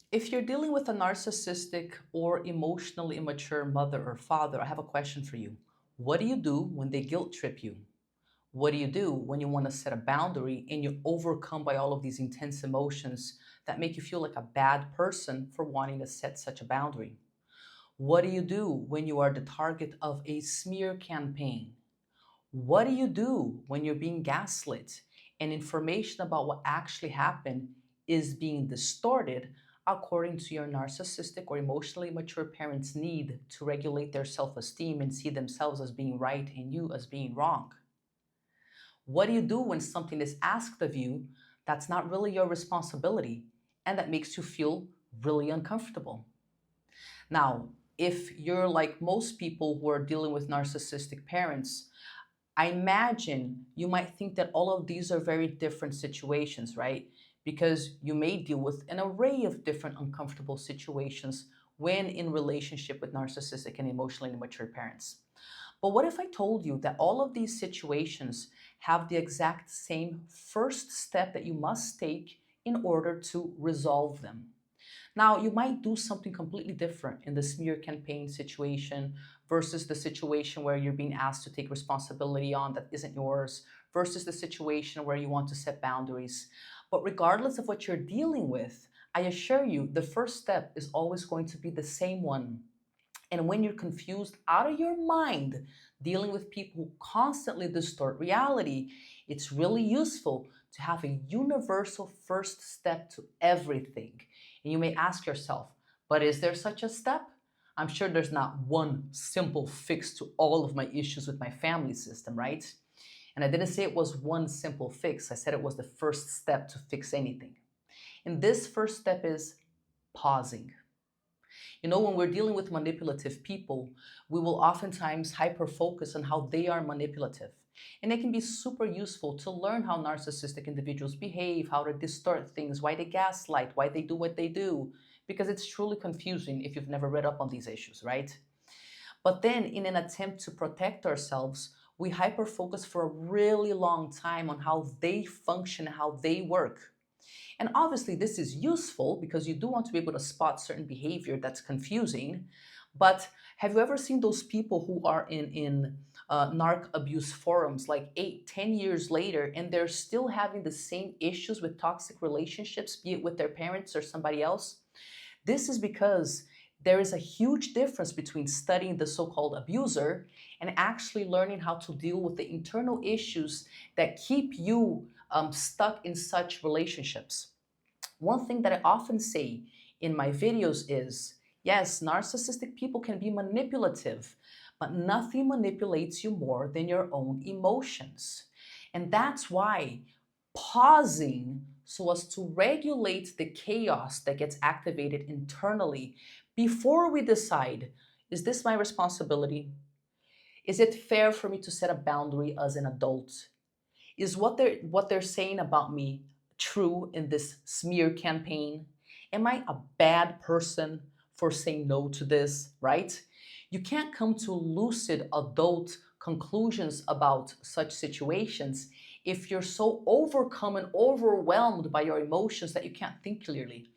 If you're dealing with a narcissistic or emotionally immature mother or father, I have a question for you. What do you do when they guilt trip you? What do you do when you want to set a boundary and you're overcome by all of these intense emotions that make you feel like a bad person for wanting to set such a boundary? What do you do when you are the target of a smear campaign? What do you do when you're being gaslit and information about what actually happened is being distorted according to your narcissistic or emotionally mature parents' need to regulate their self esteem and see themselves as being right and you as being wrong? What do you do when something is asked of you that's not really your responsibility and that makes you feel really uncomfortable? Now, if you're like most people who are dealing with narcissistic parents, I imagine you might think that all of these are very different situations, right? Because you may deal with an array of different uncomfortable situations when in relationship with narcissistic and emotionally immature parents. But what if I told you that all of these situations have the exact same first step that you must take in order to resolve them? Now, you might do something completely different in the smear campaign situation versus the situation where you're being asked to take responsibility on that isn't yours, versus the situation where you want to set boundaries. But regardless of what you're dealing with, I assure you, the first step is always going to be the same one. And when you're confused out of your mind, dealing with people who constantly distort reality, it's really useful to have a universal first step to everything. And you may ask yourself, but is there such a step? I'm sure there's not one simple fix to all of my issues with my family system, right? And I didn't say it was one simple fix. I said it was the first step to fix anything. And this first step is pausing. You know, when we're dealing with manipulative people, we will oftentimes hyper focus on how they are manipulative. And it can be super useful to learn how narcissistic individuals behave, how to distort things, why they gaslight, why they do what they do, because it's truly confusing if you've never read up on these issues, right? But then, in an attempt to protect ourselves, we hyper focus for a really long time on how they function, how they work. And obviously, this is useful because you do want to be able to spot certain behavior that's confusing. But have you ever seen those people who are in narc abuse forums like 8, 10 years later, and they're still having the same issues with toxic relationships, be it with their parents or somebody else? This is because there is a huge difference between studying the so called abuser and actually learning how to deal with the internal issues that keep you stuck in such relationships. One thing that I often say in my videos is yes, narcissistic people can be manipulative, but nothing manipulates you more than your own emotions. And that's why pausing so as to regulate the chaos that gets activated internally before we decide, is this my responsibility? Is it fair for me to set a boundary as an adult? Is what they're saying about me true in this smear campaign? Am I a bad person for saying no to this, right? You can't come to lucid adult conclusions about such situations if you're so overcome and overwhelmed by your emotions that you can't think clearly.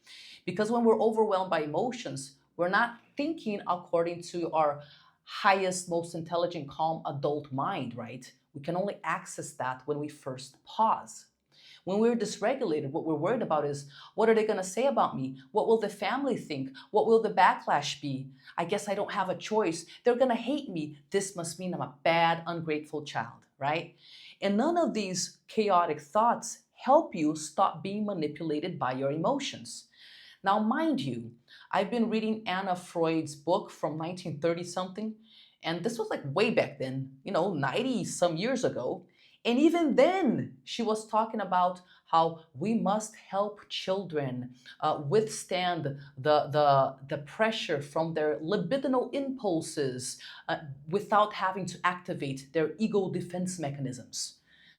Because when we're overwhelmed by emotions, we're not thinking according to our highest, most intelligent, calm adult mind, right? We can only access that when we first pause. When we're dysregulated, what we're worried about is what are they going to say about me? What will the family think? What will the backlash be? I guess I don't have a choice. They're going to hate me. This must mean I'm a bad, ungrateful child, right? And none of these chaotic thoughts help you stop being manipulated by your emotions. Now, mind you, I've been reading Anna Freud's book from 1930 something, and this was like way back then, 90 some years ago. And even then, she was talking about how we must help children withstand the pressure from their libidinal impulses without having to activate their ego defense mechanisms.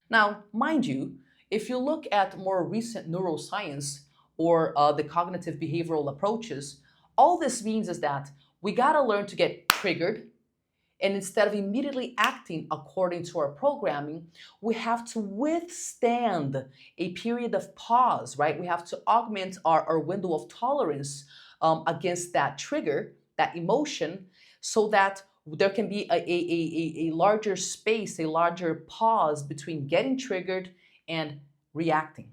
Now, mind you, if you look at more recent neuroscience or the cognitive behavioral approaches, all this means is that we gotta learn to get triggered And instead of immediately acting according to our programming, we have to withstand a period of pause, right? We have to augment our window of tolerance against that trigger, that emotion, so that there can be a larger space, a larger pause between getting triggered and reacting.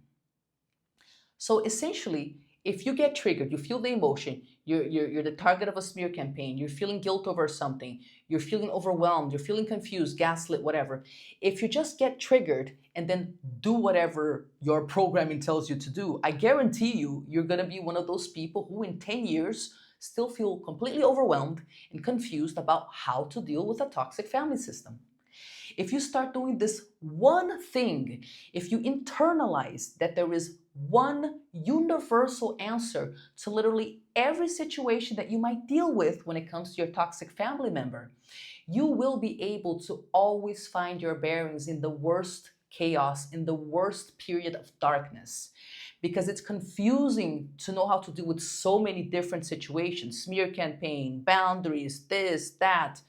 So essentially, if you get triggered, you feel the emotion, you're the target of a smear campaign, you're feeling guilt over something, you're feeling overwhelmed, you're feeling confused, gaslit, whatever. If you just get triggered and then do whatever your programming tells you to do, I guarantee you, you're going to be one of those people who in 10 years still feel completely overwhelmed and confused about how to deal with a toxic family system. If you start doing this one thing, if you internalize that there is one universal answer to literally every situation that you might deal with when it comes to your toxic family member, you will be able to always find your bearings in the worst chaos, in the worst period of darkness. Because it's confusing to know how to deal with so many different situations, smear campaign, boundaries, this, that.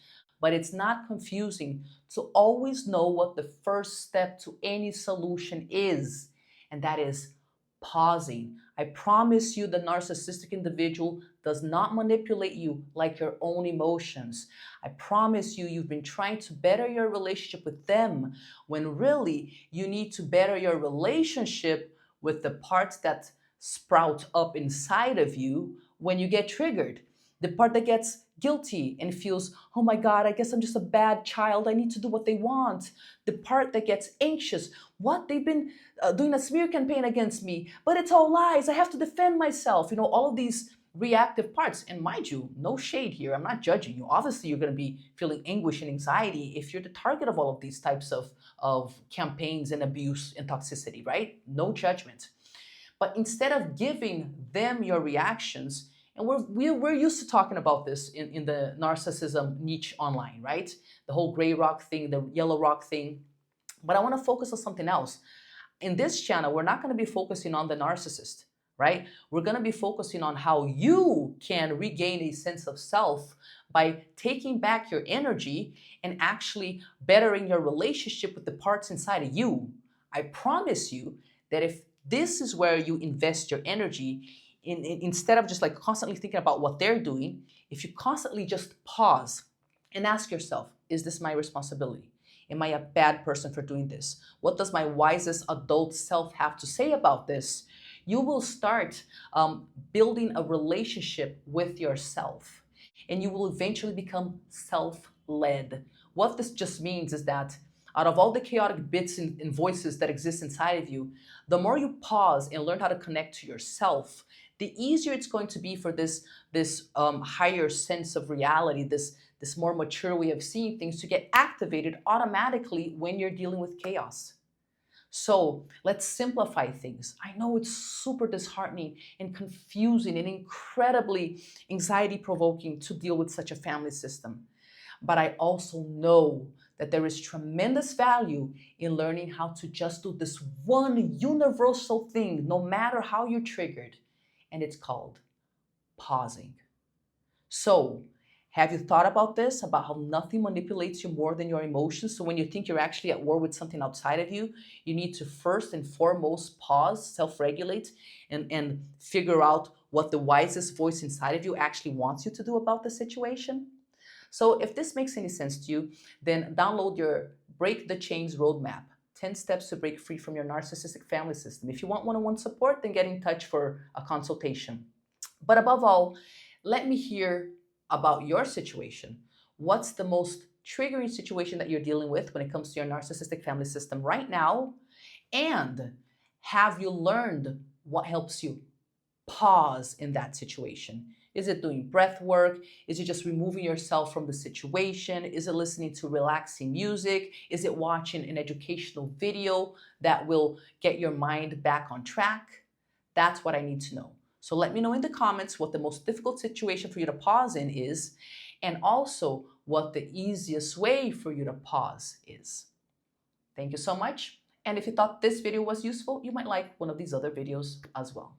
But it's not confusing to always know what the first step to any solution is, and that is pausing. I promise you, the narcissistic individual does not manipulate you like your own emotions. I promise you, you've been trying to better your relationship with them when really you need to better your relationship with the parts that sprout up inside of you when you get triggered. The part that gets guilty and feels, oh my God, I guess I'm just a bad child. I need to do what they want. The part that gets anxious, what they've been doing a smear campaign against me, but it's all lies. I have to defend myself. All of these reactive parts. And mind you, no shade here. I'm not judging you. Obviously, you're going to be feeling anguish and anxiety if you're the target of all of these types of campaigns and abuse and toxicity, right? No judgment. But instead of giving them your reactions, and we're used to talking about this in the narcissism niche online, right? The whole gray rock thing, the yellow rock thing. But I want to focus on something else. In this channel, we're not going to be focusing on the narcissist, right? We're going to be focusing on how you can regain a sense of self by taking back your energy and actually bettering your relationship with the parts inside of you. I promise you that if this is where you invest your energy, instead of just like constantly thinking about what they're doing, if you constantly just pause and ask yourself, is this my responsibility? Am I a bad person for doing this? What does my wisest adult self have to say about this? You will start building a relationship with yourself, and you will eventually become self-led. What this just means is that out of all the chaotic bits and voices that exist inside of you, the more you pause and learn how to connect to yourself, the easier it's going to be for this higher sense of reality, this more mature way of seeing things to get activated automatically when you're dealing with chaos. So let's simplify things. I know it's super disheartening and confusing and incredibly anxiety-provoking to deal with such a family system. But I also know that there is tremendous value in learning how to just do this one universal thing, no matter how you're triggered. And it's called pausing. So, have you thought about this, about how nothing manipulates you more than your emotions? So when you think you're actually at war with something outside of you, you need to first and foremost pause, self-regulate, and figure out what the wisest voice inside of you actually wants you to do about the situation. So if this makes any sense to you, then download your Break the Chains Roadmap, 10 steps to break free from your narcissistic family system. If you want one-on-one support, then get in touch for a consultation. But above all, let me hear about your situation. What's the most triggering situation that you're dealing with when it comes to your narcissistic family system right now? And have you learned what helps you pause in that situation? Is it doing breath work? Is it just removing yourself from the situation? Is it listening to relaxing music? Is it watching an educational video that will get your mind back on track? That's what I need to know. So let me know in the comments what the most difficult situation for you to pause in is, and also what the easiest way for you to pause is. Thank you so much. And if you thought this video was useful, you might like one of these other videos as well.